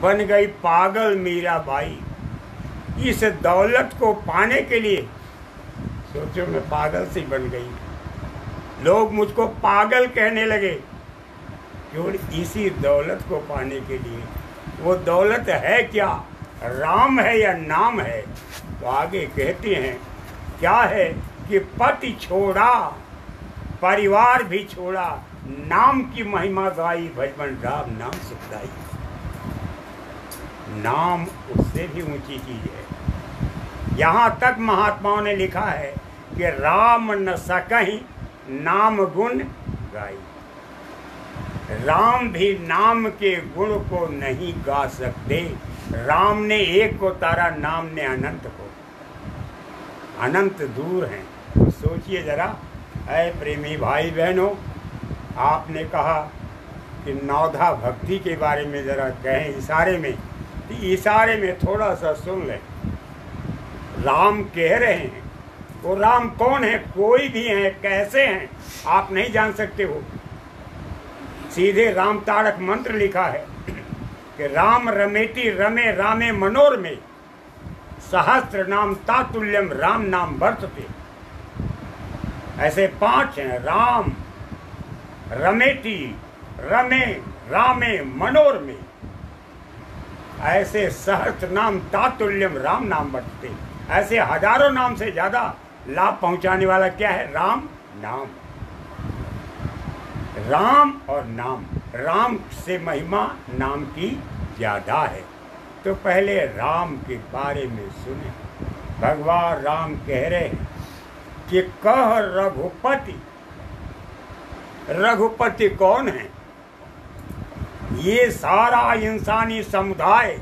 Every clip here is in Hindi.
बन गई पागल मीराबाई इस दौलत को पाने के लिए। सोचो मैं पागल सी बन गई, लोग मुझको पागल कहने लगे क्यों? इसी दौलत को पाने के लिए। वो दौलत है क्या? राम है या नाम है? तो आगे कहते हैं क्या है कि पति छोड़ा, परिवार भी छोड़ा, नाम की महिमा गाई, भजन राम नाम सुखदाई। नाम उससे भी ऊंची चीज है। यहाँ तक महात्माओं ने लिखा है कि राम न सकहीं नाम गुण गाई। राम भी नाम के गुण को नहीं गा सकते। राम ने एक को तारा, नाम ने अनंत को। अनंत दूर हैं। तो सोचिए जरा, ऐ प्रेमी भाई बहनों, आपने कहा कि नौधा भक्ति के बारे में जरा कहें इशारे में, तो इशारे में थोड़ा सा सुन लें। राम कह रहे हैं, वो राम कौन है? कोई भी है, कैसे हैं आप नहीं जान सकते हो। सीधे राम तारक मंत्र लिखा है कि राम रमेति रमे रामे मनोरमे, सहस्त्र नाम तातुल्यम राम नाम वर्तते। ऐसे 5 हैं, राम रमेति रमे रामे मनोरमे, ऐसे सहस्त्र नाम तातुल्यम राम नाम वर्तते। ऐसे हजारों नाम से ज्यादा लाभ पहुंचाने वाला क्या है? राम नाम। राम और नाम, राम से महिमा नाम की ज्यादा है। तो पहले राम के बारे में सुने। भगवान राम कह रहे हैं कि कह रघुपति। रघुपति कौन है? ये सारा इंसानी समुदाय,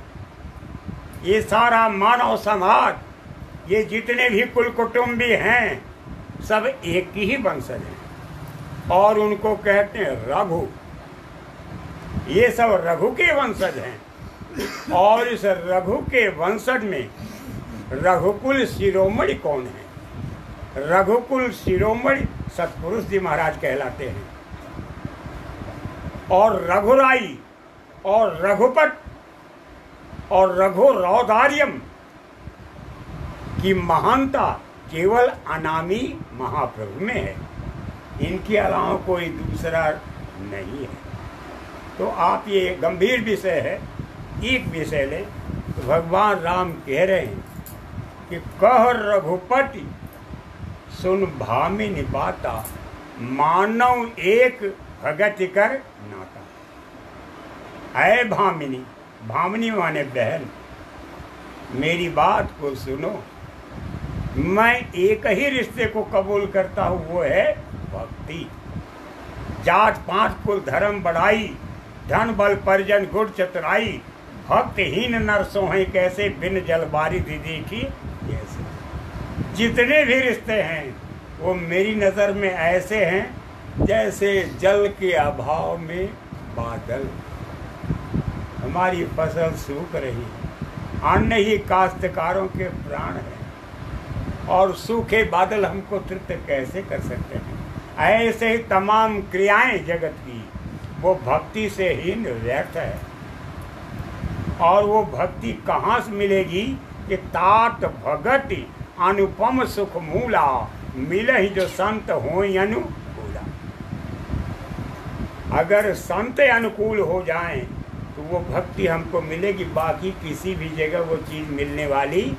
ये सारा मानव समाज, ये जितने भी कुल कुटुंबी हैं, सब एक ही वंशज हैं और उनको कहते हैं रघु। ये सब रघु के वंशज हैं। और इस रघु के वंशज में रघुकुल शिरोमणि कौन है? रघुकुल शिरोमणि सतपुरुष जी महाराज कहलाते हैं। और रघुराई और रघुपत और रघु रौदार्यम की महानता केवल अनामी महाप्रभु में है। इनके अलावा कोई दूसरा नहीं है। तो आप ये गंभीर विषय है, एक विषय ले। तो भगवान राम कह रहे हैं कि कह रघुपति सुन भामिनी बाता, मानव एक भगति कर नाता। ऐ भामिनी, भामिनी माने बहन, मेरी बात को सुनो। मैं एक ही रिश्ते को कबूल करता हूँ, वो है भक्ति। जात पात कुल धर्म बढ़ाई, धन बल परिजन गुण चतुराई, भक्तहीन नर सोहे कैसे, बिन जल बारी दी देखी ऐसे। जितने भी रिश्ते हैं वो मेरी नज़र में ऐसे हैं जैसे जल के अभाव में बादल। हमारी फसल सूख रही, अन्न ही काश्तकारों के प्राण है, और सूखे बादल हमको तृप्त कैसे कर सकते हैं? ऐसे ही तमाम क्रियाएं जगत की वो भक्ति से ही व्यर्थ है। और वो भक्ति कहाँ से मिलेगी? कि तात भगति अनुपम सुख मूला, मिले ही जो संत हो अनुकूला। अगर संत अनुकूल हो जाएं तो वो भक्ति हमको मिलेगी, बाकी किसी भी जगह वो चीज़ मिलने वाली।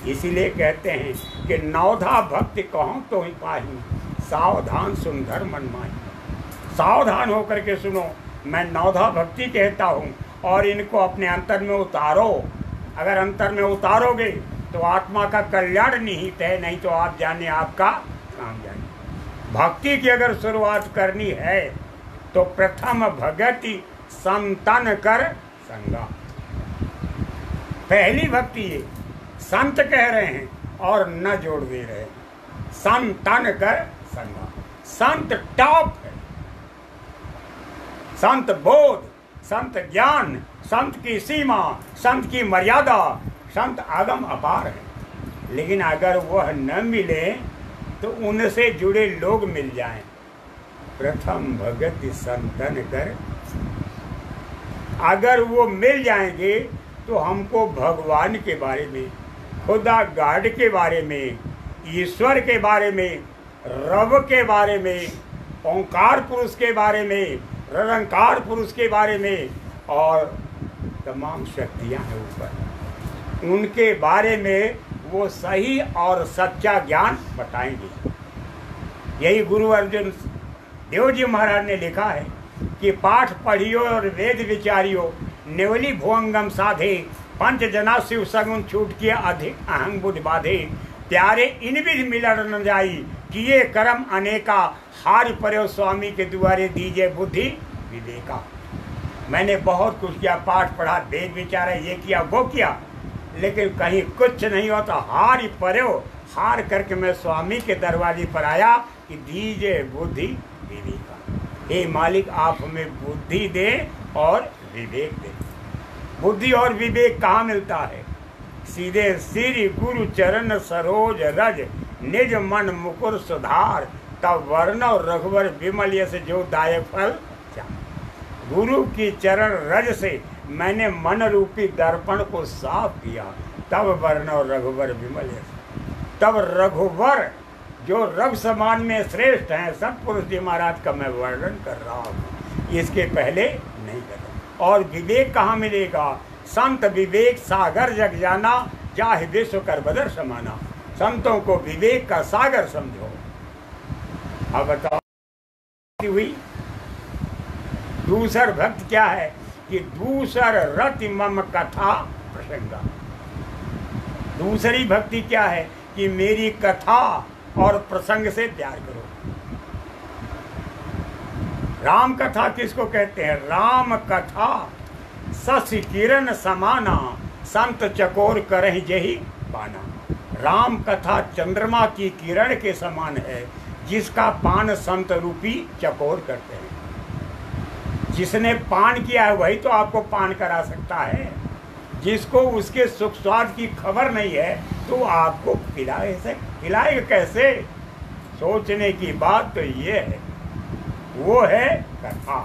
इसीलिए कहते हैं कि नौधा भक्ति कहूँ तो ही पाही, सावधान सुन धर्म मन माही। सावधान होकर के सुनो, मैं नौधा भक्ति कहता हूँ, और इनको अपने अंतर में उतारो। अगर अंतर में उतारोगे तो आत्मा का कल्याण निहित है, नहीं तो आप जाने आपका काम जाने। भक्ति की अगर शुरुआत करनी है तो प्रथम भगति संतन कर संगा। पहली भक्ति ये संत कह रहे हैं और न जोड़ दे रहे हैं, संतन कर संगा। संत टॉप है, संत बोध, संत ज्ञान, संत की सीमा, संत की मर्यादा, संत आगम अपार है। लेकिन अगर वह न मिले तो उनसे जुड़े लोग मिल जाएं। प्रथम भगति संतन कर। अगर वो मिल जाएंगे तो हमको भगवान के बारे में, खुदा गॉड के बारे में, ईश्वर के बारे में, रब के बारे में, ओंकार पुरुष के बारे में, निरंकार पुरुष के बारे में, और तमाम शक्तियाँ हैं ऊपर, उनके बारे में वो सही और सच्चा ज्ञान बताएंगे। यही गुरु अर्जुन देव जी महाराज ने लिखा है कि पाठ पढ़ियो और वेद विचारियो, नेवली भुअंगम साधे, पंच जना शिव सगुन छूट किए अधिक अहंग बुद्ध बाधे, प्यारे इन विधि मिलन न जाई, किए कर्म अनेका, हार पर्यो स्वामी के द्वारे दीजिए बुद्धि विवेका। मैंने बहुत कुछ किया, पाठ पढ़ा, वेद विचारा, ये किया वो किया, लेकिन कहीं कुछ नहीं होता। हार पर्यो, हार करके मैं स्वामी के दरवाजे पर आया कि दीजिए बुद्धि विवेका। हे मालिक, आप हमें बुद्धि दे और विवेक दे। बुद्धि और विवेक कहाँ मिलता है? सीधे श्री गुरु चरण सरोज रज, निज मन मुकुर सुधार, तब वर्ण और रघुवर विमल यश जो दायक फल चाह। गुरु की चरण रज से मैंने मन रूपी दर्पण को साफ किया, तब वर्ण और रघुवर विमल यश। तब रघुवर जो रघु समान में श्रेष्ठ हैं, सतपुरुष जी महाराज का मैं वर्णन कर रहा हूँ, इसके पहले नहीं कर रहा। और विवेक कहाँ मिलेगा? संत विवेक सागर जग जाना, चाहे विश्व कर बदर समाना। संतों को विवेक का सागर समझो। अब बताओ हुई दूसर भक्त क्या है कि दूसर रति मम कथा प्रसंगा। दूसरी भक्ति क्या है कि मेरी कथा और प्रसंग से प्यार करो। राम कथा किसको कहते हैं? राम कथा शशि किरण समाना, संत चकोर करहि जेहि पाना। राम कथा चंद्रमा की किरण के समान है, जिसका पान संत रूपी चकोर करते हैं। जिसने पान किया है वही तो आपको पान करा सकता है। जिसको उसके सुख स्वाद की खबर नहीं है तो आपको खिलाएगा कैसे? सोचने की बात तो ये है। वो है कथा,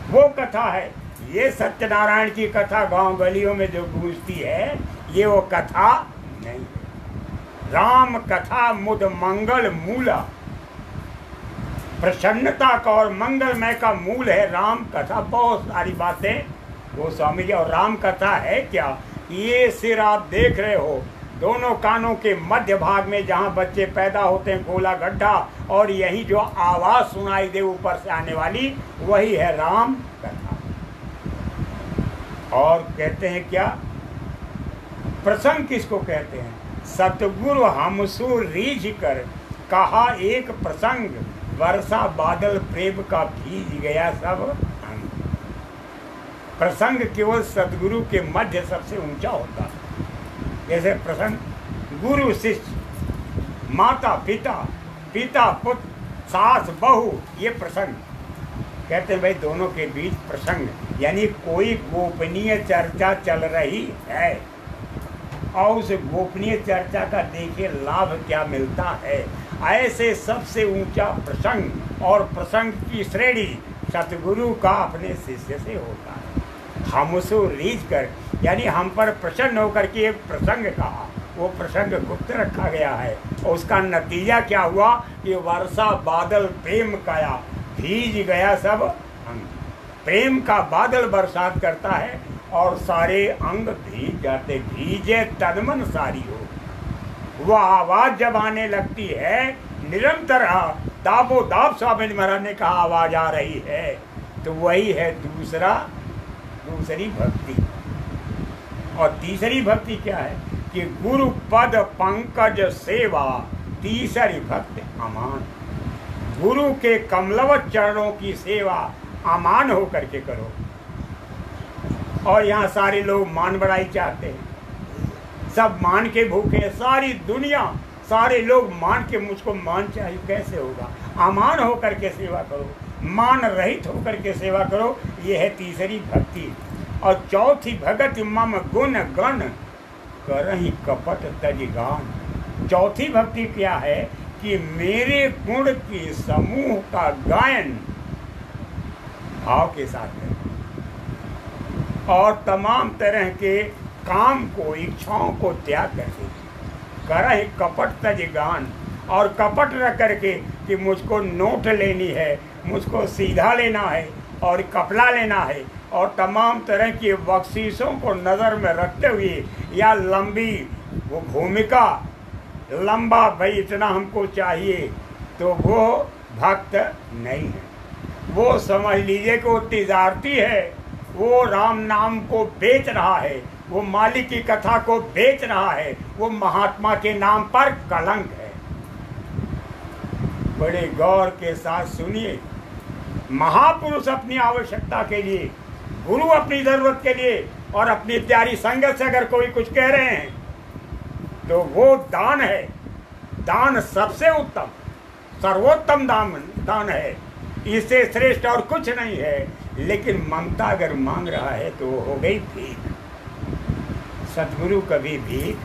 वो कथा है। ये सत्यनारायण की कथा गांव गलियों में जो गूंजती है, ये वो कथा नहीं है। राम कथा मुद मंगल मूला, प्रसन्नता का और मंगलमय का मूल है राम कथा। बहुत सारी बातें वो स्वामी जी। और राम कथा है क्या? ये सिर आप देख रहे हो, दोनों कानों के मध्य भाग में जहाँ बच्चे पैदा होते हैं गोला गड्ढा, और यही जो आवाज सुनाई दे ऊपर से आने वाली, वही है राम कथा। और कहते हैं क्या? प्रसंग किसको कहते हैं? सतगुरु हमसु रीझ कर कहा एक प्रसंग, वर्षा बादल प्रेम का भीज गया सब अंग। प्रसंग केवल सतगुरु के मध्य सबसे ऊंचा होता है। जैसे प्रसंग गुरु शिष्य, माता पिता, पिता पुत्र, सास बहू, ये प्रसंग कहते हैं। भाई दोनों के बीच प्रसंग, यानी कोई गोपनीय चर्चा चल रही है और उस गोपनीय चर्चा का देखिए लाभ क्या मिलता है। ऐसे सबसे ऊंचा प्रसंग, और प्रसंग की श्रेणी सतगुरु का अपने शिष्य से होता है। हमसो रीझ कर, यानी हम पर प्रसन्न होकर के एक प्रसंग कहा, वो प्रसंग गुप्त रखा गया है। और उसका नतीजा क्या हुआ कि वर्षा बादल प्रेम काया, भीज गया सब अंग। प्रेम का बादल बरसात करता है और सारे अंग भीग जाते। भीजे तन मन सारी हो। वह आवाज जब आने लगती है निरंतर, दाबो दाब स्वामी महाराज ने कहा आवाज आ रही है, तो वही है दूसरी भक्ति। और तीसरी भक्ति क्या है कि गुरु पद पंकज सेवा, तीसरी भक्ति अमान। गुरु के कमलवत चरणों की सेवा अमान होकर के करो। और यहाँ सारे लोग मान बढ़ाई चाहते हैं, सब मान के भूखे, सारी दुनिया, सारे लोग मान के मुझको मान चाहिए। कैसे होगा? अमान होकर के सेवा करो, मान रहित होकर के सेवा करो। ये है तीसरी भक्ति। और चौथी भगत मम गुण गण करहि कपट तज गान। चौथी भक्ति क्या है कि मेरे गुण के समूह का गायन भाव के साथ है। और तमाम तरह के काम को, इच्छाओं को त्याग करके करह कपट तज गान, और कपट न करके कि मुझको नोट लेनी है, मुझको सीधा लेना है और कपड़ा लेना है, और तमाम तरह की बख्शीशों को नज़र में रखते हुए या लंबी वो भूमिका, लंबा भाई इतना हमको चाहिए, तो वो भक्त नहीं है। वो समझ लीजिए कि वो तिजारती है, वो राम नाम को बेच रहा है, वो मालिक की कथा को बेच रहा है, वो महात्मा के नाम पर कलंक है। बड़े गौर के साथ सुनिए, महापुरुष अपनी आवश्यकता के लिए, गुरु अपनी जरूरत के लिए और अपनी प्यारी संगत से अगर कोई कुछ कह रहे हैं तो वो दान है। दान सबसे उत्तम, सर्वोत्तम दान है, इससे श्रेष्ठ और कुछ नहीं है। लेकिन ममता अगर मांग रहा है तो वो हो गई भीख। सतगुरु कभी भीख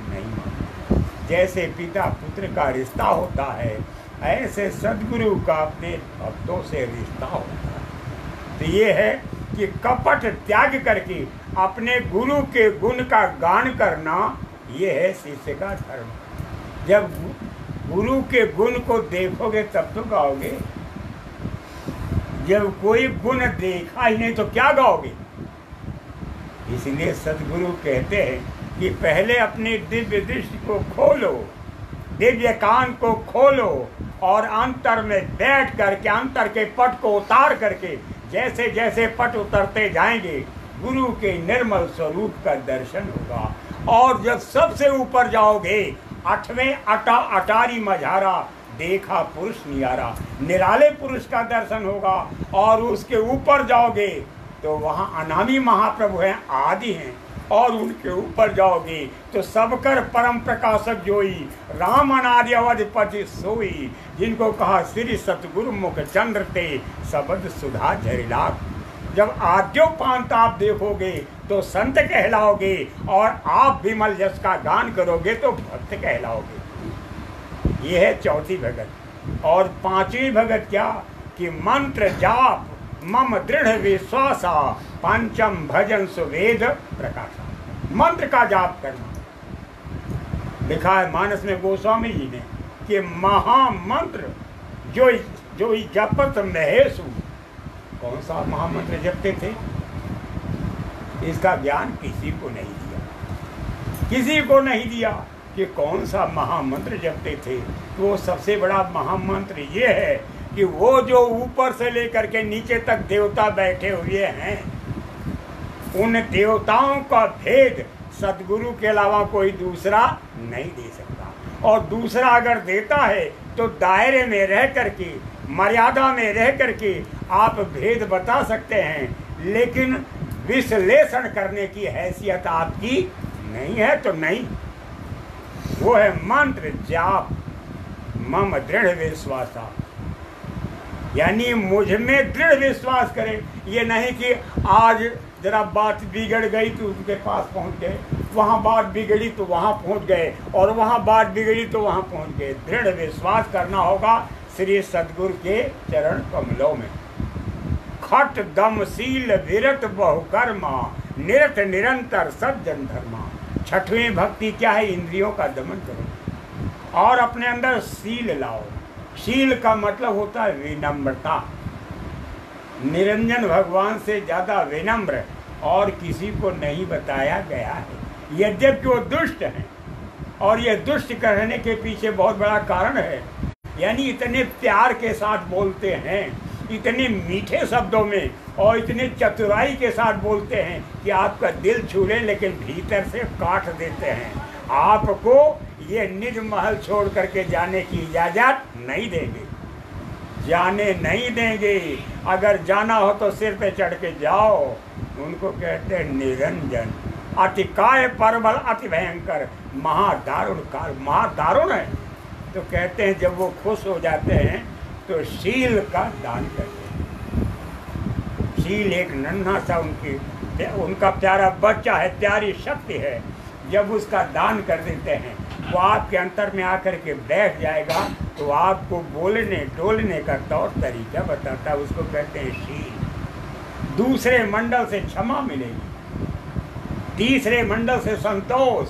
नहीं मांगता। जैसे पिता पुत्र का रिश्ता होता है, ऐसे सदगुरु का अपने भक्तों से रिश्ता होता है। तो ये है कि कपट त्याग करके अपने गुरु के गुण का गान करना, ये है शिष्य का धर्म। जब गुरु के गुण को देखोगे तब तो गाओगे, जब कोई गुण देखा ही नहीं तो क्या गाओगे। इसलिए सदगुरु कहते हैं कि पहले अपनी दिव्य दृष्टि को खोलो, दिव्य कान को खोलो, और अंतर में बैठ करके अंतर के पट को उतार करके जैसे जैसे पट उतरते जाएंगे गुरु के निर्मल स्वरूप का दर्शन होगा। और जब सबसे ऊपर जाओगे, आठवें अटारी मझारा देखा पुरुष नियारा, निराले पुरुष का दर्शन होगा। और उसके ऊपर जाओगे तो वहाँ अनामी महाप्रभु हैं, आदि हैं। और उनके ऊपर जाओगे तो सबकर परम प्रकाशक जोई, राम अनादि अवधपति सोई, जिनको कहा श्री सतगुरु मुख चंद्र ते सबद सुधा झरिला। जब आद्योपांत आप देखोगे तो संत कहलाओगे, और आप विमल यश का गान करोगे तो भक्त कहलाओगे। ये है चौथी भगत। और पांचवी भगत क्या कि मंत्र जाप मम दृढ़ विश्वासा, पंचम भजन सुवेद प्रकाशा। मंत्र का जाप करना लिखा है मानस में गोस्वामी जी ने कि महामंत्र जो जपत महेशु। कौन सा महामंत्र जपते थे, इसका ज्ञान किसी को नहीं दिया, किसी को नहीं दिया कि कौन सा महामंत्र जपते थे। तो वो सबसे बड़ा महामंत्र ये है कि वो जो ऊपर से लेकर के नीचे तक देवता बैठे हुए हैं, उन देवताओं का भेद सदगुरु के अलावा कोई दूसरा नहीं दे सकता। और दूसरा अगर देता है तो दायरे में रह करके, मर्यादा में रह करके आप भेद बता सकते हैं, लेकिन विश्लेषण करने की हैसियत आपकी नहीं है तो नहीं। वो है मंत्र जाप मम दृढ़ विश्वासा, यानी मुझ में दृढ़ विश्वास करें। ये नहीं कि आज जरा बात बिगड़ गई तो उनके पास पहुंच गए, वहाँ बात बिगड़ी तो वहाँ पहुंच गए, और वहाँ बात बिगड़ी तो वहाँ पहुंच गए। दृढ़ विश्वास करना होगा श्री सद्गुरु के चरण कमलों में। खट दम शील विरत बहुकर्मा, निरत निरंतर सज्जन धर्मा। छठवीं भक्ति क्या है, इंद्रियों का दमन करो और अपने अंदर शील लाओ। शील का मतलब होता है विनम्रता। निरंजन भगवान से ज़्यादा विनम्र और किसी को नहीं बताया गया है। यद्यपि वो दुष्ट हैं, और ये दुष्ट कहने के पीछे बहुत बड़ा कारण है, यानी इतने प्यार के साथ बोलते हैं, इतने मीठे शब्दों में और इतने चतुराई के साथ बोलते हैं कि आपका दिल छू लें, लेकिन भीतर से काट देते हैं। आपको ये निज महल छोड़ करके जाने की इजाज़त नहीं देंगे, जाने नहीं देंगे। अगर जाना हो तो सिर पे चढ़ के जाओ। उनको कहते हैं निरंजन। अतिकाय परबल अति भयंकर, महादारुण काल, महादारुण है। तो कहते हैं जब वो खुश हो जाते हैं तो शील का दान करते हैं। शील एक नन्हा सा उनका प्यारा बच्चा है, प्यारी शक्ति है। जब उसका दान कर देते हैं वो आपके अंतर में आकर के बैठ जाएगा, तो आपको बोलने डोलने का तौर तरीका बताता है। उसको कहते हैं शील। दूसरे मंडल से क्षमा मिलेगी, तीसरे मंडल से संतोष,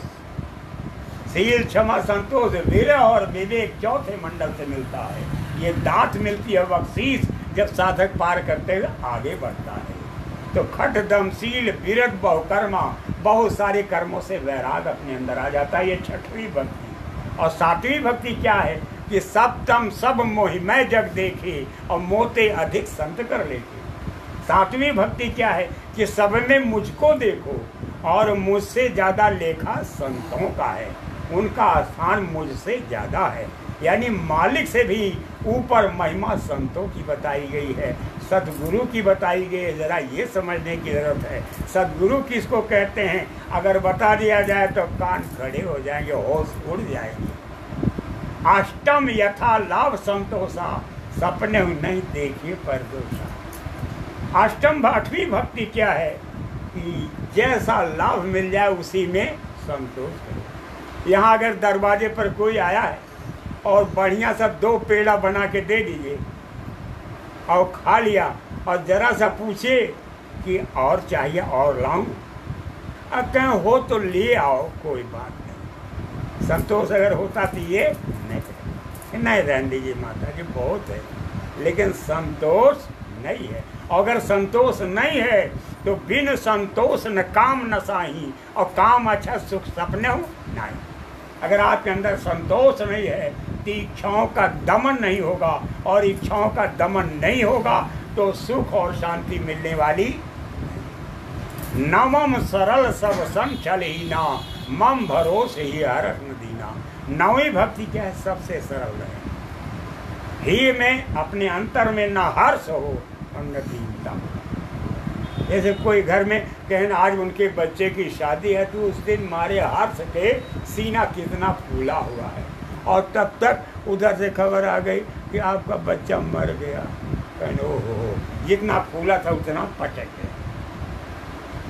शील, क्षमा, संतोष, विरह और विवेक चौथे मंडल से मिलता है। ये दांत मिलती है बख्शीश जब साधक पार करते हुए आगे बढ़ता है। तो खट, दम, शील, विरत, बहुकर्मा, बहुत सारे कर्मों से वैराग अपने अंदर आ जाता है। ये छठवीं भक्ति। और सातवीं भक्ति क्या है कि सप्तम सब मोहि मैं जग देखे और मोते अधिक संत कर लेके। सातवीं भक्ति क्या है कि सब में मुझको देखो और मुझसे ज़्यादा लेखा संतों का है, उनका स्थान मुझसे ज़्यादा है। यानी मालिक से भी ऊपर महिमा संतों की बताई गई है, सदगुरु की बताई गई है। ज़रा ये समझने की ज़रूरत है सदगुरु किसको कहते हैं। अगर बता दिया जाए तो कान खड़े हो जाएंगे, होश उड़ जाएंगे। अष्टम यथा लाभ संतोषा, सपने नहीं देखिए परदोषा। अष्टम आठवीं भक्ति क्या है कि जैसा लाभ मिल जाए उसी में संतोष करो। यहाँ अगर दरवाजे पर कोई आया है और बढ़िया सा 2 पेड़ा बना के दे दीजिए और खा लिया और ज़रा सा पूछे कि और चाहिए और लाऊं, अब कहें हो तो ले आओ, कोई बात नहीं। संतोष अगर होता तो ये नहीं रहने दीजिए माता जी, बहुत है, लेकिन संतोष नहीं है। अगर संतोष नहीं है तो बिन संतोष न काम न साही, और काम अच्छा सुख सपने हो नहीं। अगर आपके अंदर संतोष नहीं है तो इच्छाओं का दमन नहीं होगा, और इच्छाओं का दमन नहीं होगा तो सुख और शांति मिलने वाली। नवम सरल सब संचल ही ना, मम भरोसे ही हरख न दीना। नवी भक्ति क्या है? सबसे सरल है, ही में अपने अंतर में न हर्ष हो और न दीनता। जैसे कोई घर में कहना आज उनके बच्चे की शादी है तो उस दिन मारे हर्ष के सीना कितना फूला हुआ है, और तब तक उधर से खबर आ गई कि आपका बच्चा मर गया। कहने ओहो, जितना फूला था उतना पटक गया।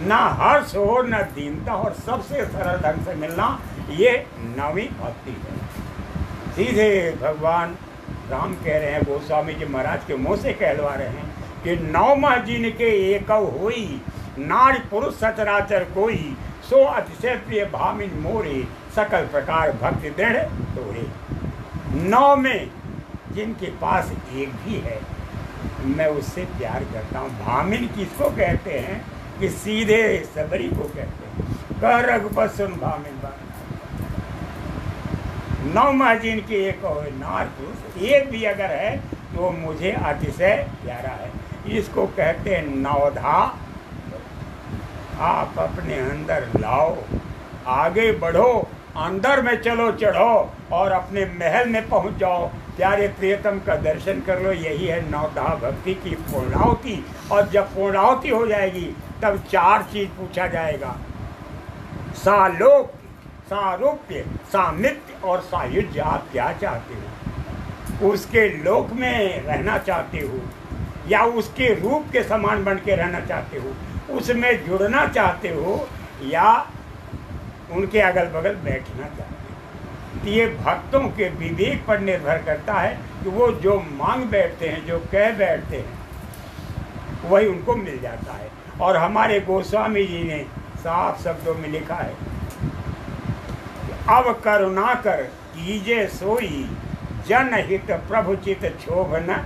ना हर्ष हो न दीनता, और सबसे सरल ढंग से मिलना, ये नवी भक्ति है। सीधे भगवान राम कह रहे हैं, गोस्वामी जी महाराज के मुँह से कहलवा रहे हैं कि नौमा जिनके एक होई, नारी पुरुष सचराचर कोई, सो अतिशय प्रिय भामिन मोरे, सकल प्रकार भक्ति दृढ़ तोरे। 9 में जिनके पास एक भी है मैं उससे प्यार करता हूँ। भामिन किसको कहते हैं कि सीधे सबरी को कहते हैं। कह रघुपत सुन भामिन बात, 9 जिनके एक हो, नार पुरुष एक भी अगर है तो मुझे अतिशय प्यारा है। इसको कहते हैं नवधा। आप अपने अंदर लाओ, आगे बढ़ो, अंदर में चलो चढ़ो और अपने महल में पहुंच जाओ, प्यारे प्रियतम का दर्शन कर लो। यही है नवधा भक्ति की पूर्णाहुति। और जब पूर्णाहुति हो जाएगी तब 4 चीज पूछा जाएगा, सालोक, सारूप्य, सामित्य और सायुज्य। आप क्या चाहते हो? उसके लोक में रहना चाहते हो या उसके रूप के समान बन के रहना चाहते हो? उसमें जुड़ना चाहते हो या उनके अगल बगल बैठना चाहते हो? तो ये भक्तों के विवेक पर निर्भर करता है कि वो जो मांग बैठते हैं, जो कह बैठते हैं, वही उनको मिल जाता है। और हमारे गोस्वामी जी ने साफ शब्दों में लिखा है, अब करुणा कर कीजे सोई, जन हित प्रभु चित क्षोभ न।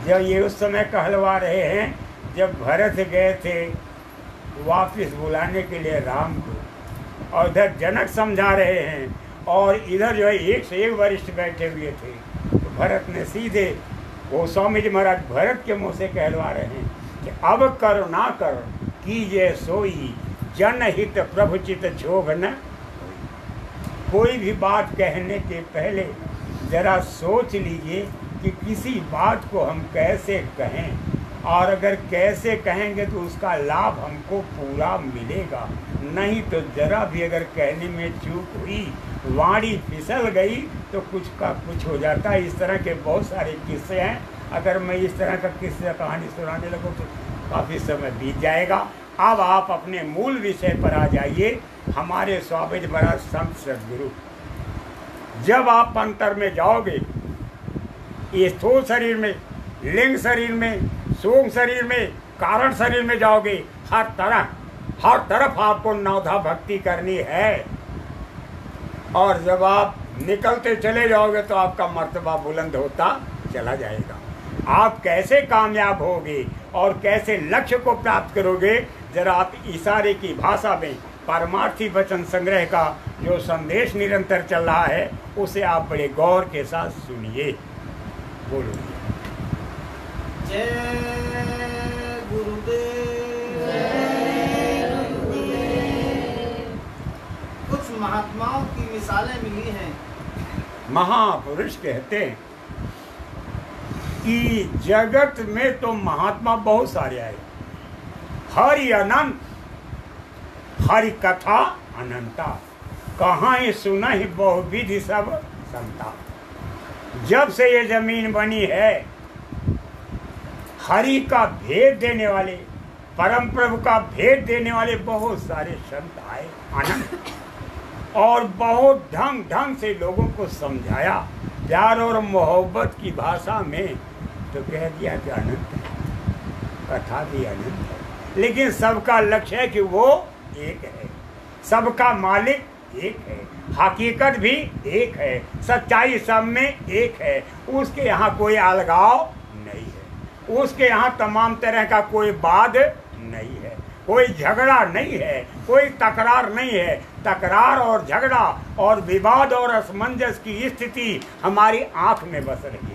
जब ये उस समय कहलवा रहे हैं जब भरत गए थे वापस बुलाने के लिए राम को, और इधर जनक समझा रहे हैं और इधर जो है 1 से 1 वरिष्ठ बैठे हुए थे। तो भरत ने सीधे, गोस्वामी जी महाराज भरत के मुँह से कहलवा रहे हैं कि अब करुणा कर कीजिए सोई, जन हित प्रभु चित क्षोभ न। कोई भी बात कहने के पहले जरा सोच लीजिए कि किसी बात को हम कैसे कहें, और अगर कैसे कहेंगे तो उसका लाभ हमको पूरा मिलेगा। नहीं तो जरा भी अगर कहने में चूक हुई, वाणी फिसल गई तो कुछ का कुछ हो जाता है। इस तरह के बहुत सारे किस्से हैं। अगर मैं इस तरह का किस्सा कहानी सुनाने लगूँ तो काफ़ी समय बीत जाएगा। अब आप अपने मूल विषय पर आ जाइए। हमारे स्वामी जी महाराज संत सदगुरु, जब आप अंतर में जाओगे, ये स्थूल शरीर में, लिंग शरीर में, सूक्ष्म शरीर में, कारण शरीर में जाओगे, हर तरफ आपको नवधा भक्ति करनी है। और जब आप निकलते चले जाओगे तो आपका मर्तबा बुलंद होता चला जाएगा। आप कैसे कामयाब होगे और कैसे लक्ष्य को प्राप्त करोगे, जरा आप इशारे की भाषा में पारमार्थी वचन संग्रह का जो संदेश निरंतर चल रहा है उसे आप बड़े गौर के साथ सुनिए। बोलो। जय गुरुदेव। कुछ महात्माओं की मिसालें मिली हैं। महापुरुष कहते हैं कि जगत में तो महात्मा बहुत सारे आए, हरि अनंत, हरि कथा अनंता, कहाँ ही सुना ही बहुविधि सब संता। जब से ये जमीन बनी है, हरि का भेद देने वाले, परम प्रभु का भेद देने वाले बहुत सारे संत आए, अनंत, और बहुत ढंग ढंग से लोगों को समझाया, प्यार और मोहब्बत की भाषा में तो कह दिया कि अनंत है, कथा भी अनंत है, लेकिन सबका लक्ष्य है कि वो एक है, सबका मालिक एक है, हकीकत भी एक है, सच्चाई सब में एक है। उसके यहाँ कोई अलगाव नहीं है, उसके यहाँ तमाम तरह का कोई वाद नहीं है, कोई झगड़ा नहीं है, कोई तकरार नहीं है। तकरार और झगड़ा और विवाद और असमंजस की स्थिति हमारी आंख में बस रही है।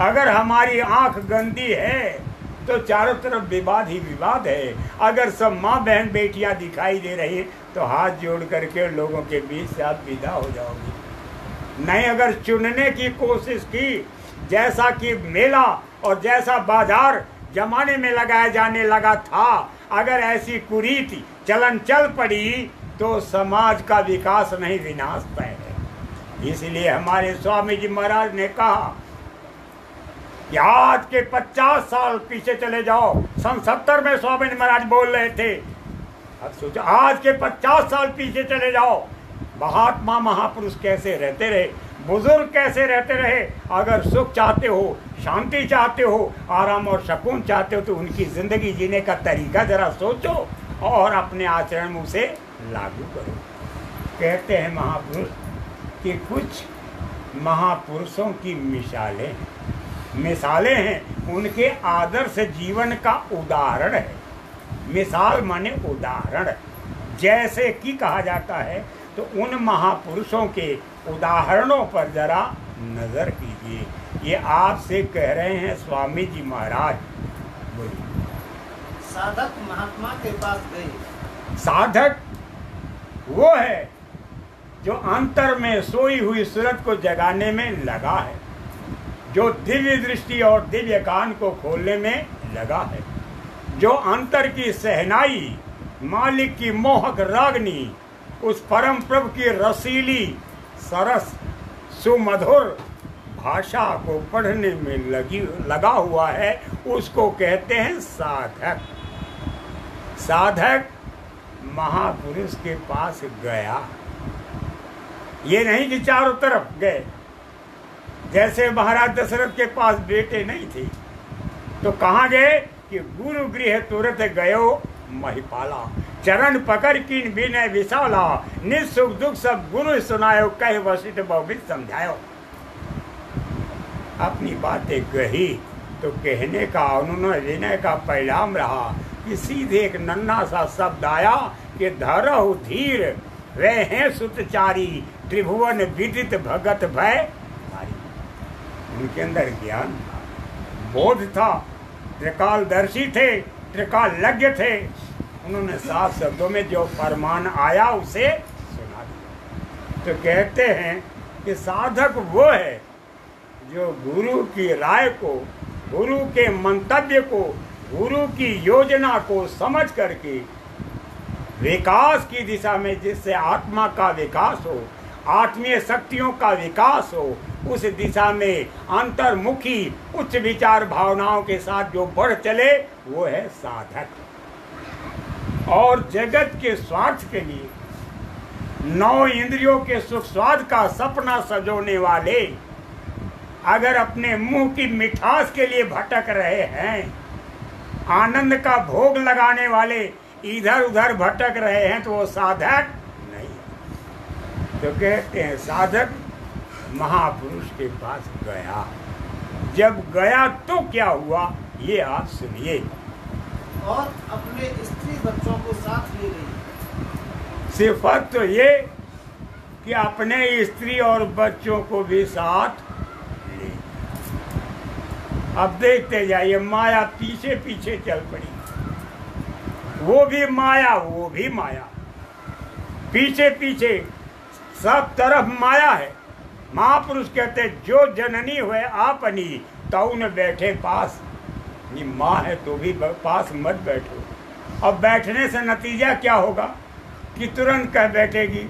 अगर हमारी आंख गंदी है तो चारों तरफ विवाद ही विवाद है। अगर सब माँ बहन बेटियां दिखाई दे रही तो हाथ जोड़ करके लोगों के बीच से आप विदा हो जाओगे। नहीं, अगर चुनने की कोशिश की, जैसा कि मेला और जैसा बाजार जमाने में लगाया जाने लगा था, अगर ऐसी कुरीति चलन चल पड़ी तो समाज का विकास नहीं विनाश तय है। इसलिए हमारे स्वामी जी महाराज ने कहा कि आज के 50 साल पीछे चले जाओ, सन 70 में स्वामी जी महाराज बोल रहे थे। अब सोचो, आज के 50 साल पीछे चले जाओ, महात्मा महापुरुष कैसे रहते रहे, बुजुर्ग कैसे रहते रहे। अगर सुख चाहते हो, शांति चाहते हो, आराम और सुकून चाहते हो तो उनकी जिंदगी जीने का तरीका जरा सोचो और अपने आचरण में उसे लागू करो। कहते हैं महापुरुष कि कुछ महापुरुषों की मिसालें हैं, उनके आदर्श जीवन का उदाहरण है। मिसाल माने उदाहरण, जैसे कि कहा जाता है। तो उन महापुरुषों के उदाहरणों पर जरा नजर कीजिए। ये आपसे कह रहे हैं स्वामी जी महाराज। बोलिए। साधक महात्मा के पास गए। साधक वो है जो अंतर में सोई हुई सूरत को जगाने में लगा है, जो दिव्य दृष्टि और दिव्य कान को खोलने में लगा है, जो अंतर की सहनाई, मालिक की मोहक रागनी, उस परम प्रभु की रसीली सरस सुमधुर भाषा को पढ़ने में लगा हुआ है, उसको कहते हैं साधक। साधक महापुरुष के पास गया। ये नहीं कि चारों तरफ गए। जैसे महाराज दशरथ के पास बेटे नहीं थे तो कहाँ गए कि गुरु गृह तुरंत गयो महिपाला, चरण पकड़ किन विनय विशाला, निसुख दुख सब गुरु सुनायो, कह वशिष्ठ बहुविध समझायो। अपनी बातें कही तो कहने का उन्होंने विनय का परिणाम रहा कि सीधे एक नन्हा सा शब्द आया कि धरहु धीर वे हैं सुतचारी, त्रिभुवन विदित भगत भय भारी। उनके अंदर ज्ञान था, बोध था, त्रिकालदर्शी थे, त्रिकालज्ञ थे। उन्होंने साफ शब्दों में जो फरमान आया उसे सुना दिया। तो कहते हैं कि साधक वो है जो गुरु की राय को, गुरु के मंतव्य को, गुरु की योजना को समझ करके विकास की दिशा में, जिससे आत्मा का विकास हो, आत्मीय शक्तियों का विकास हो, उस दिशा में अंतर्मुखी उच्च विचार भावनाओं के साथ जो बढ़ चले वो है साधक। और जगत के स्वार्थ के लिए 9 इंद्रियों के सुख स्वाद का सपना सजोने वाले अगर अपने मुंह की मिठास के लिए भटक रहे हैं आनंद का भोग लगाने वाले इधर उधर भटक रहे हैं तो वो साधक नहीं। तो कहते हैं साधक महापुरुष के पास गया। जब गया तो क्या हुआ ये आप सुनिए। और अपने स्त्री बच्चों को साथ ले गई। सिफत तो ये कि अपने स्त्री और बच्चों को भी साथ ले। अब देखते जाइए, माया पीछे पीछे चल पड़ी। वो भी माया, वो भी माया, पीछे पीछे सब तरफ माया है। महापुरुष कहते जो जननी हुए आपनी तऊ न बैठे पास। ये माँ है तो भी पास मत बैठो। अब बैठने से नतीजा क्या होगा कि तुरंत कह बैठेगी,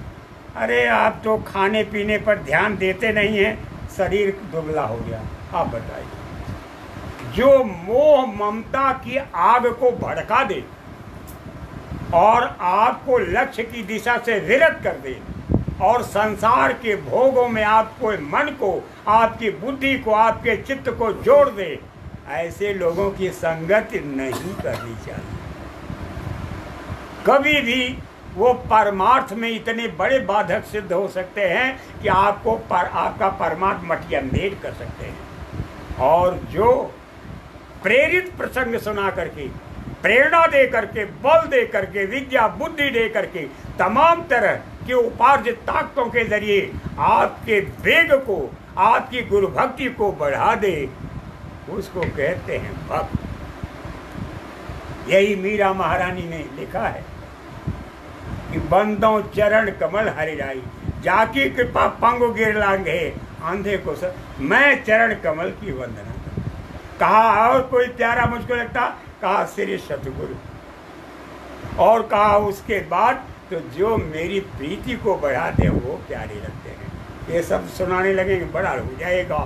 अरे आप तो खाने पीने पर ध्यान देते नहीं हैं, शरीर दुबला हो गया। आप बताइए, जो मोह ममता की आग को भड़का दे और आपको लक्ष्य की दिशा से विरत कर दे और संसार के भोगों में आपको मन को, आपकी बुद्धि को, आपके चित्त को जोड़ दे, ऐसे लोगों की संगत नहीं करनी चाहिए। कभी भी वो परमार्थ में इतने बड़े बाधक सिद्ध हो सकते हैं कि आपका परमार्थ मटियमेट कर सकते हैं। और जो प्रेरित प्रसंग सुना करके, प्रेरणा दे करके, बल दे करके, विद्या बुद्धि दे करके, तमाम तरह के उपार्जित ताकतों के जरिए आपके वेग को, आपकी गुरु भक्ति को बढ़ा दे, उसको कहते हैं भक्त। यही मीरा महारानी ने लिखा है कि बंदों चरण कमल हरिराई, जाकी कृपा पंगु गिर लांघे, आंधे को सर। मैं चरण कमल की वंदना करता। कहा और कोई प्यारा मुझको लगता, कहा श्री सतगुरु। और कहा उसके बाद तो जो मेरी प्रीति को बढ़ा दे वो प्यारे लगते हैं। ये सब सुनाने लगेंगे, बड़ा हो जाएगा।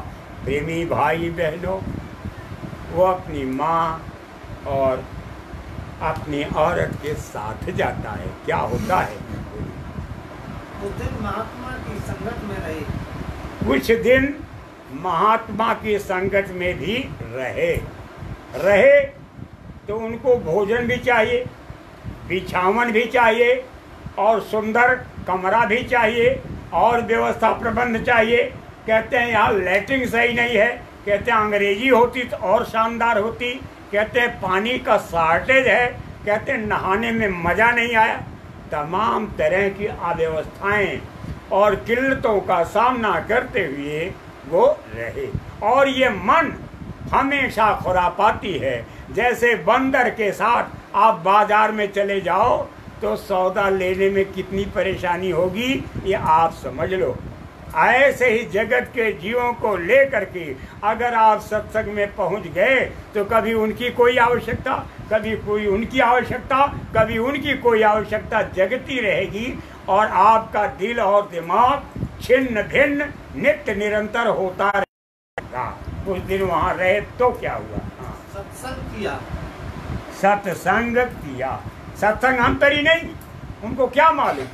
प्रेमी भाई बहनों, वो अपनी माँ और अपनी औरत के साथ जाता है, क्या होता है? कुछ दिन महात्मा की संगत में रहे। कुछ दिन महात्मा की संगत में भी रहे तो उनको भोजन भी चाहिए, बिछावन भी चाहिए और सुंदर कमरा भी चाहिए और व्यवस्था प्रबंध चाहिए। कहते हैं यहाँ लैट्रिन सही नहीं है, कहते हैं अंग्रेजी होती तो और शानदार होती। कहते हैं पानी का शॉर्टेज है, कहते हैं नहाने में मज़ा नहीं आया। तमाम तरह की अव्यवस्थाएं और किल्लतों का सामना करते हुए वो रहे। और ये मन हमेशा खुरापाती है। जैसे बंदर के साथ आप बाजार में चले जाओ तो सौदा लेने में कितनी परेशानी होगी ये आप समझ लो। ऐसे ही जगत के जीवों को लेकर के अगर आप सत्संग में पहुंच गए तो कभी उनकी कोई आवश्यकता, कभी कोई उनकी आवश्यकता, कभी उनकी कोई आवश्यकता जगती रहेगी और आपका दिल और दिमाग छिन्न भिन्न नित्य निरंतर होता रहेगा। कुछ दिन वहाँ रहे तो क्या हुआ? हाँ, सत्संग किया। सत्संग किया। सत्संग अंतरी नहीं, उनको क्या मालूम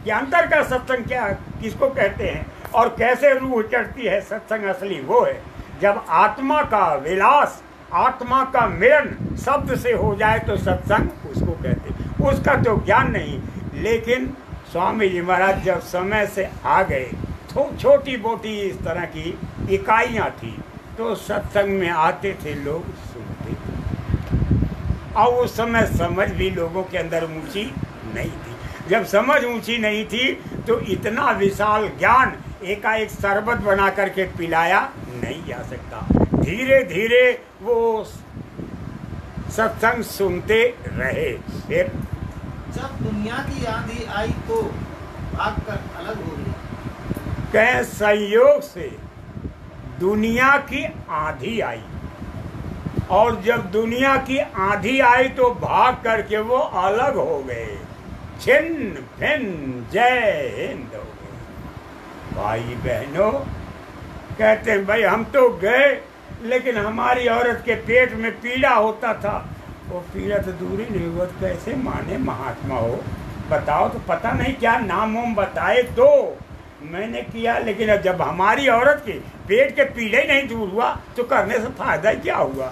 कि अंतर का सत्संग क्या, किसको कहते हैं और कैसे रूह चढ़ती है। सत्संग असली वो है जब आत्मा का विलास, आत्मा का मिलन शब्द से हो जाए तो सत्संग उसको कहते हैं। उसका तो ज्ञान नहीं। लेकिन स्वामी जी महाराज जब समय से आ गए तो छोटी मोटी इस तरह की इकाइयाँ थी तो सत्संग में आते थे, लोग सुनते थे। और उस समय समझ भी लोगों के अंदर ऊंची नहीं थी। जब समझ ऊंची नहीं थी तो इतना विशाल ज्ञान एकाएक शरबत बना करके पिलाया नहीं जा सकता। धीरे धीरे वो सत्संग सुनते रहे। फिर जब दुनिया की आंधी आई तो भागकर अलग हो गई। कह संयोग से दुनिया की आंधी आई और जब दुनिया की आंधी आई तो भाग करके वो अलग हो गए, छिन्न भिन्न जय हिंद हो गए। भाई बहनों कहते हैं भाई हम तो गए लेकिन हमारी औरत के पेट में पीड़ा होता था, वो पीड़ा तो दूरी नहीं हुआ। तो कैसे माने महात्मा हो बताओ? तो पता नहीं क्या नाम वाम बताए तो मैंने किया, लेकिन जब हमारी औरत के पेट के पीड़े नहीं दूर हुआ तो करने से फायदा क्या हुआ?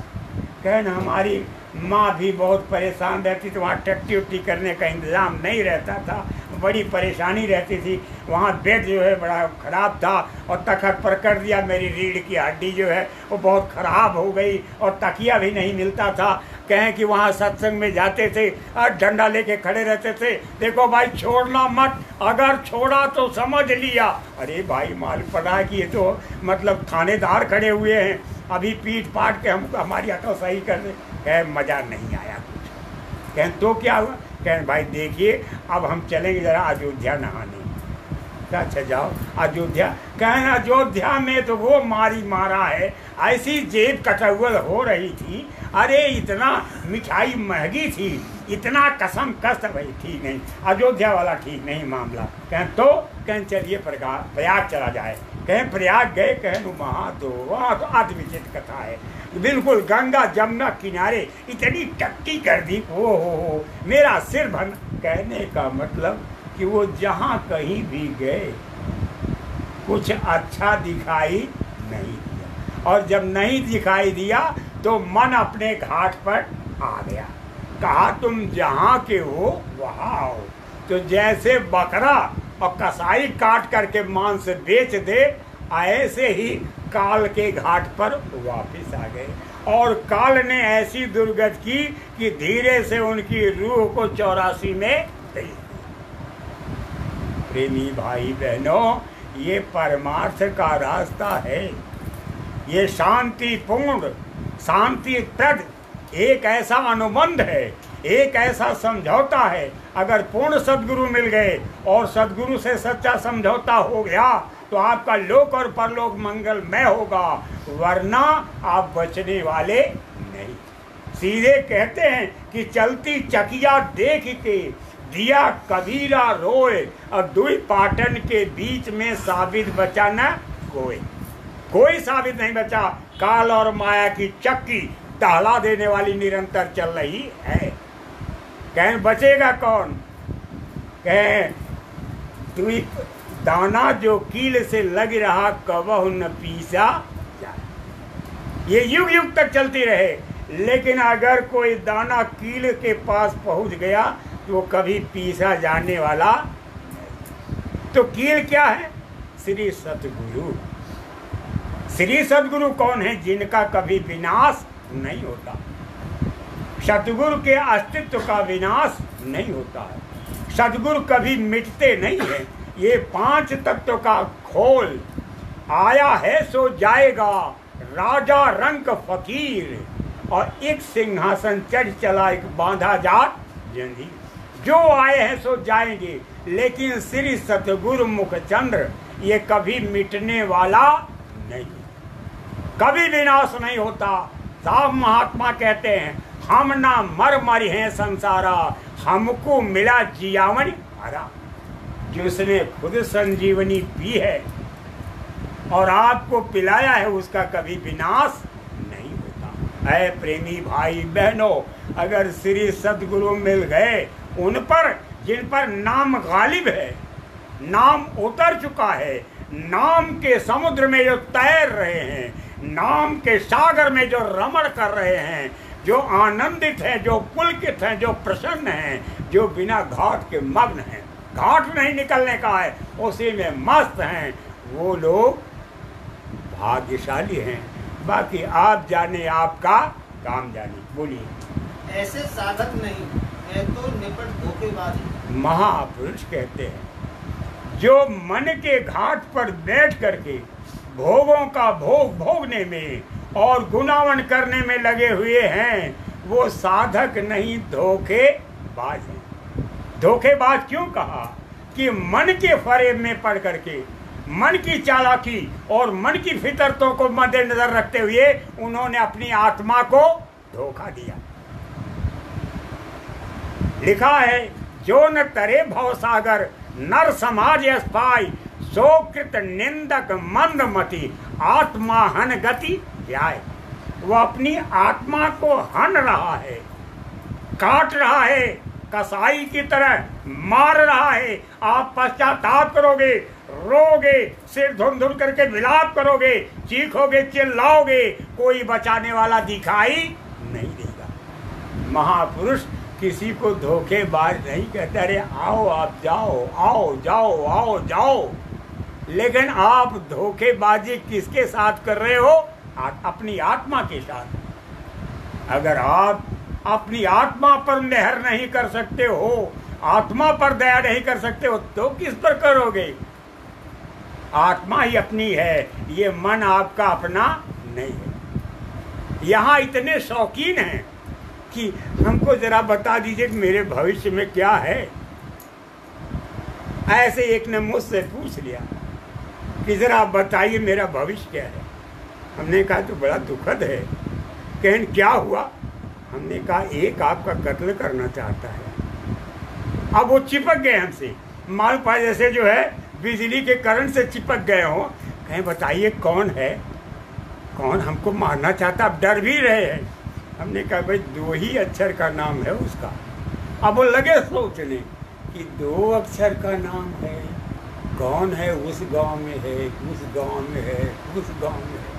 कहना हमारी माँ भी बहुत परेशान रहती थी, वहाँ टट्टी उट्टी करने का इंतज़ाम नहीं रहता था, बड़ी परेशानी रहती थी। वहाँ बेड जो है बड़ा ख़राब था और तखत पर कर दिया, मेरी रीढ़ की हड्डी जो है वो बहुत ख़राब हो गई और तकिया भी नहीं मिलता था। कहें कि वहाँ सत्संग में जाते थे और डंडा लेके खड़े रहते थे, देखो भाई छोड़ना मत, अगर छोड़ा तो समझ लिया। अरे भाई मालूम पड़ा कि ये तो मतलब थानेदार खड़े हुए हैं, अभी पीट पाट के हम हमारी अकल सही कर दे। कहे मज़ा नहीं आया कुछ। कहें तो क्या हुआ? कहें भाई देखिए अब हम चलेंगे ज़रा अयोध्या नहाने। अच्छा जाओ अयोध्या। कहें अयोध्या में तो वो मारी मारा है, ऐसी जेब कटौल हो रही थी, अरे इतना मिठाई महंगी थी, इतना कसम कस भाई ठीक नहीं, अयोध्या वाला ठीक नहीं मामला। कहें तो कहें चलिए प्रयाग चला जाए। कहें प्रयाग गए, कहें वहाँ तो अद्विचित कथा है, बिल्कुल गंगा जमुना किनारे इतनी टट्टी कर दी, हो मेरा सिर भन। कहने का मतलब कि वो जहाँ कहीं भी गए कुछ अच्छा दिखाई नहीं दिया, और जब नहीं दिखाई दिया तो मन अपने घाट पर आ गया। कहा तुम जहाँ के हो वहाँ आओ। तो जैसे बकरा और कसाई काट करके मांस बेच दे, ऐसे ही काल के घाट पर वापस आ गए। और काल ने ऐसी दुर्गत की कि धीरे से उनकी रूह को 84 में दे। प्रेमी भाई बहनों, ये परमार्थ का रास्ता है, ये शांतिपूर्ण शांतिप्रद एक ऐसा अनुबंध है, एक ऐसा समझौता है। अगर पूर्ण सद्गुरु मिल गए और सद्गुरु से सच्चा समझौता हो गया तो आपका लोक और परलोक मंगलमय होगा, वरना आप बचने वाले नहीं। सीधे कहते हैं कि चलती चकिया देख के दिया कबीरा रोए, और दुई पाटन के बीच में साबित बचा न कोई साबित नहीं बचा। काल और माया की चक्की टहला देने वाली निरंतर चल रही है। कहें बचेगा कौन? कहें दुई दाना जो कील से लग रहा कबहु न पीसा जाए। ये युग युग तक चलती रहे, लेकिन अगर कोई दाना कील के पास पहुंच गया तो वो कभी पीसा जाने वाला नहीं। तो कील क्या है? श्री सतगुरु। श्री सतगुरु कौन है? जिनका कभी विनाश नहीं होता। सतगुरु के अस्तित्व का विनाश नहीं होता है। सतगुरु कभी मिटते नहीं है। ये 5 तत्व का खोल, आया है सो जाएगा, राजा रंग फकीर, और एक सिंहासन चढ़ चला एक बांधा जात जंजीर। जो आए हैं सो जाएंगे, लेकिन श्री सतगुरु मुखचंद्र ये कभी मिटने वाला नहीं, कभी विनाश नहीं होता। साहब महात्मा कहते हैं, हम ना मर मर हैं संसारा, हमको मिला जियावन हरा। जिसने खुद संजीवनी पी है और आपको पिलाया है, उसका कभी विनाश नहीं होता। ऐ प्रेमी भाई बहनों, अगर श्री सद्गुरु मिल गए, उन पर जिन पर नाम गालिब है, नाम उतर चुका है, नाम के समुद्र में जो तैर रहे हैं, नाम के सागर में जो रमण कर रहे हैं, जो आनंदित हैं, जो पुलकित हैं, जो प्रसन्न हैं, जो बिना घाट के मग्न हैं, घाट नहीं निकलने का है, उसी में मस्त हैं, वो लोग भाग्यशाली हैं। बाकी आप जाने, आपका काम जाने। बोलिए। ऐसे साधक नहीं है तो निपट धोखेबाजी। महापुरुष कहते हैं, जो मन के घाट पर बैठ करके भोगों का भोग भोगने में और गुनावन करने में लगे हुए हैं, वो साधक नहीं, धोखेबाज हैं। धोखेबाज क्यों कहा? कि मन के फरेब में पड़ करके, मन की चालाकी और मन की फितरतों को मद्देनजर रखते हुए उन्होंने अपनी आत्मा को धोखा दिया। लिखा है, जो न तरे भवसागर नर समाज अस्पाई, सो कृत निंदक मंदमति आत्मा हन गति जाए। वो अपनी आत्मा को हन रहा है, काट रहा है, कसाई की तरह मार रहा है। आप पश्चाताप करोगे, रोगे, सिर धुन धुन करके विलाप करोगे, चीखोगे, चिल्लाओगे, कोई बचाने वाला दिखाई नहीं देगा। महापुरुष किसी को धोखेबाज नहीं कहते। अरे आओ आप जाओ, आओ जाओ, आओ जाओ। लेकिन आप धोखेबाजी किसके साथ कर रहे हो? अपनी आत्मा के साथ। अगर आप अपनी आत्मा पर मेहर नहीं कर सकते हो, आत्मा पर दया नहीं कर सकते हो, तो किस पर करोगे? आत्मा ही अपनी है, ये मन आपका अपना नहीं है। यहाँ इतने शौकीन हैं कि हमको जरा बता दीजिए कि मेरे भविष्य में क्या है। ऐसे एक ने मुझसे पूछ लिया कि जरा आप बताइए मेरा भविष्य क्या है। हमने कहा तो बड़ा दुखद है। कहें क्या हुआ? हमने कहा एक आपका कत्ल करना चाहता है। अब वो चिपक गए हमसे, माल पा जैसे जो है बिजली के करंट से चिपक गए हो। कहें बताइए कौन है, कौन हमको मारना चाहता? अब डर भी रहे हैं। हमने कहा भाई 2 ही अक्षर का नाम है उसका। अब वो लगे सोचने कि 2 अक्षर का नाम है, कौन है? उस गांव में है, उस गांव में है, उस गांव में है।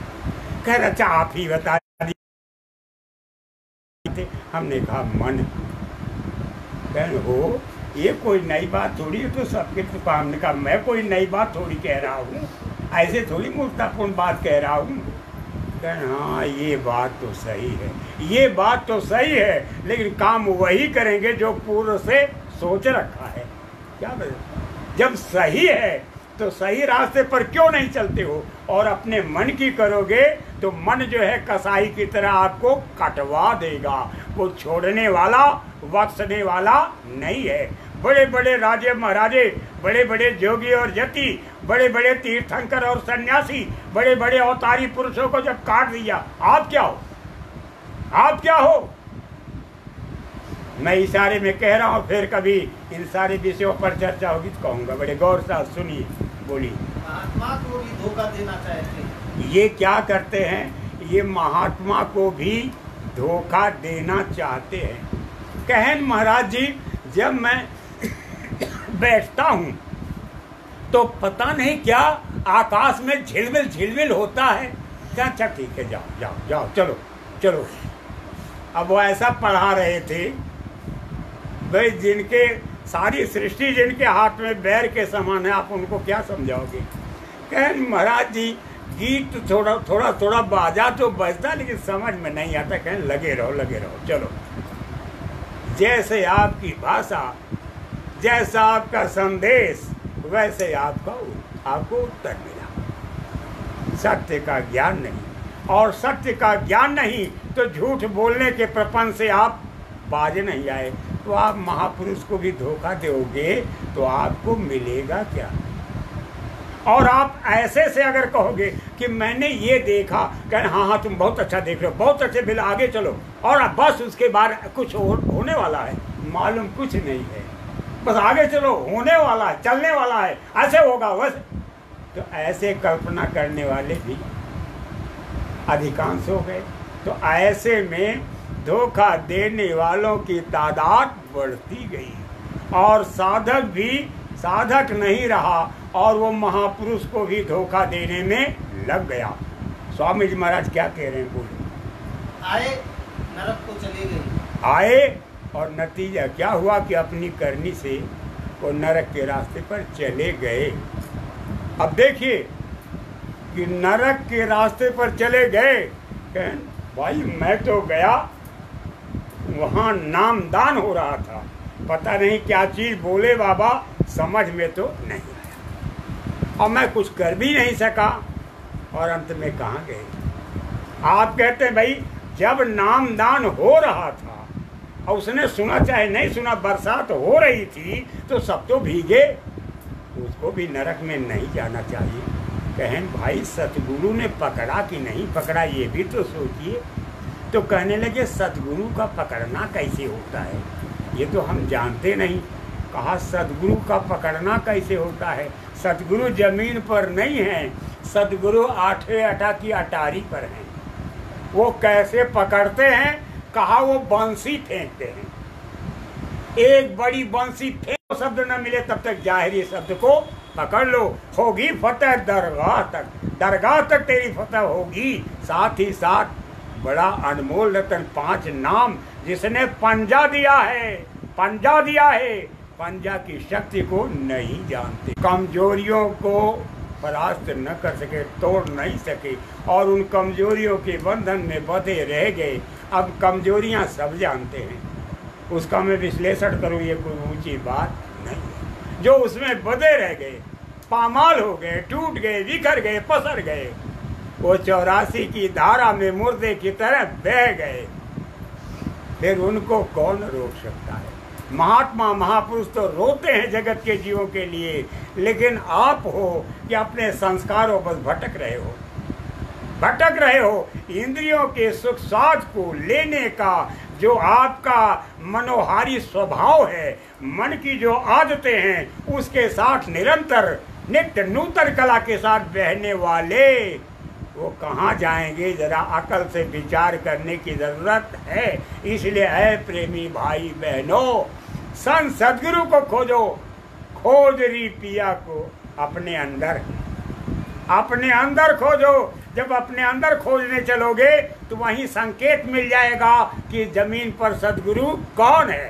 कह अच्छा आप ही बता दीजिए। हमने कहा मन। कह हो ये कोई नई बात थोड़ी है, तो सबके तो हमने कहा मैं कोई नई बात थोड़ी कह रहा हूँ, ऐसे थोड़ी मूर्खतापूर्ण बात कह रहा हूँ। हाँ ये बात तो सही है, ये बात तो सही है, लेकिन काम वही करेंगे जो पूर्व से सोच रखा है। क्या वजह? जब सही है तो सही रास्ते पर क्यों नहीं चलते हो? और अपने मन की करोगे तो मन जो है कसाई की तरह आपको कटवा देगा। वो छोड़ने वाला, बख्शने वाला नहीं है। बड़े बड़े राजे महाराजे, बड़े बड़े जोगी और यति, बड़े बड़े तीर्थंकर और सन्यासी, बड़े बड़े अवतारी पुरुषों को जब काट दिया, आप क्या हो? आप क्या हो? मैं इशारे में कह रहा हूँ, फिर कभी इन सारे विषयों पर चर्चा होगी तो कहूँगा। बड़े गौर से सुनिए, बोलिए। महात्मा को भी धोखा देना चाहते हैं। ये क्या करते हैं? ये महात्मा को भी धोखा देना चाहते हैं। कहन महाराज जी, जब मैं बैठता हूँ तो पता नहीं क्या आकाश में झिलमिल झिलमिल होता है। क्या? अच्छा ठीक है, जाओ जाओ जाओ, चलो चलो। अब वो ऐसा पढ़ा रहे थे भाई, जिनके सारी सृष्टि जिनके हाथ में बैर के समान है, आप उनको क्या समझाओगे? कहन महाराज जी, गीत थोड़ा थोड़ा थोड़ा बाजा तो बजता, लेकिन समझ में नहीं आता। कहन लगे रहो लगे रहो, चलो। जैसे आपकी भाषा, जैसा आपका संदेश, वैसे आपको उत्तर मिला। सत्य का ज्ञान नहीं, और सत्य का ज्ञान नहीं तो झूठ बोलने के प्रपंच से आप बाज नहीं आए, तो आप महापुरुष को भी धोखा दोगे तो आपको मिलेगा क्या? और आप ऐसे से अगर कहोगे कि मैंने ये देखा, कहना हाँ हाँ तुम बहुत अच्छा देख रहे हो, बहुत अच्छे, बिल आगे चलो, और बस उसके बाद कुछ होने वाला है, मालूम कुछ नहीं है, बस आगे चलो, होने वाला है, चलने वाला है, ऐसे होगा बस। तो ऐसे कल्पना करने वाले भी अधिकांश हो गए। तो ऐसे में धोखा देने वालों की तादाद बढ़ती गई, और साधक भी साधक नहीं रहा, और वो महापुरुष को भी धोखा देने में लग गया। स्वामी जी महाराज क्या कह रहे हैं, बोले। आए नरक को चले गए। आए, और नतीजा क्या हुआ कि अपनी करनी से वो नरक के रास्ते पर चले गए। अब देखिए कि नरक के रास्ते पर चले गए। भाई मैं तो गया, वहाँ नामदान हो रहा था, पता नहीं क्या चीज़ बोले बाबा, समझ में तो नहीं आया, और मैं कुछ कर भी नहीं सका, और अंत में कहाँ गए? आप कहते हैं भाई जब नामदान हो रहा था और उसने सुना चाहे नहीं सुना, बरसात हो रही थी तो सब तो भीगे, उसको भी नरक में नहीं जाना चाहिए। कहें भाई सतगुरु ने पकड़ा कि नहीं पकड़ा, ये भी तो सोचिए। तो कहने लगे सतगुरु का पकड़ना कैसे होता है, ये तो हम जानते नहीं। कहा सतगुरु का पकड़ना कैसे होता है? सतगुरु जमीन पर नहीं है, सतगुरु आठवें अटा की अटारी पर हैं। वो कैसे पकड़ते हैं? कहा वो बंसी फेंकते हैं, एक बड़ी बंसी फेंक, शब्द न मिले तब तक जाहिरी शब्द को पकड़ लो, होगी फतेह दरगाह तक, दरगाह तक तेरी फतेह होगी। साथ ही साथ बड़ा अनमोल रतन 5 नाम जिसने पंजा दिया है, पंजा दिया है, पंजा की शक्ति को नहीं जानते। कमजोरियों को परास्त न कर सके, तोड़ नहीं सके और उन कमजोरियों के बंधन में बंधे रह गए। अब कमजोरियां सब जानते हैं, उसका मैं विश्लेषण करूं ये कोई ऊंची बात नहीं है। जो उसमें बंधे रह गए, पामाल हो गए, टूट गए, बिखर गए, पसर गए, वो 84 की धारा में मुर्दे की तरह बह गए, फिर उनको कौन रोक सकता है। महात्मा महापुरुष तो रोते हैं जगत के जीवों के लिए, लेकिन आप हो कि अपने संस्कारों पर भटक रहे हो, भटक रहे हो। इंद्रियों के सुख स्वाद को लेने का जो आपका मनोहारी स्वभाव है, मन की जो आदतें हैं, उसके साथ निरंतर नित्य नूतन कला के साथ बहने वाले वो कहाँ जाएंगे? जरा अकल से विचार करने की जरूरत है। इसलिए है प्रेमी भाई बहनों, संत सदगुरु को खोजो, खोज री पिया को अपने अंदर, अपने अंदर खोजो। जब अपने अंदर खोजने चलोगे तो वहीं संकेत मिल जाएगा कि जमीन पर सदगुरु कौन है।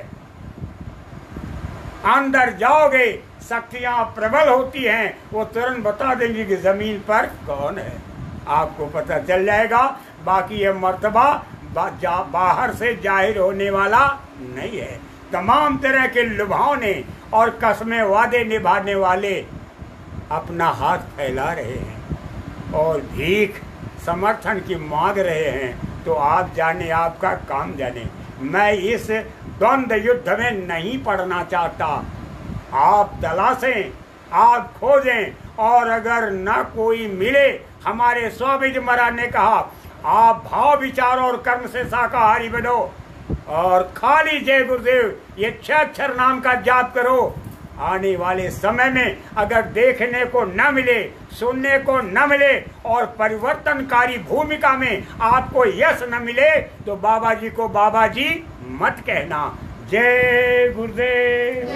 अंदर जाओगे, शक्तियां प्रबल होती हैं, वो तुरंत बता देंगी कि जमीन पर कौन है, आपको पता चल जाएगा। बाकी ये मर्तबा बाहर से जाहिर होने वाला नहीं है। तमाम तरह के लुभावने और कसमें वादे निभाने वाले अपना हाथ फैला रहे हैं और भीख समर्थन की मांग रहे हैं, तो आप जाने, आपका काम जाने। मैं इस द्वंद्व युद्ध में नहीं पड़ना चाहता। आप तलाशें, आप खोजें, और अगर न कोई मिले, हमारे स्वामी महाराज ने कहा, आप भाव विचार और कर्म से शाकाहारी बनो और खाली जय गुरुदेव ये 6 अक्षर नाम का जाप करो। आने वाले समय में अगर देखने को न मिले, सुनने को न मिले और परिवर्तनकारी भूमिका में आपको यश न मिले, तो बाबा जी को बाबा जी मत कहना। जय गुरुदेव।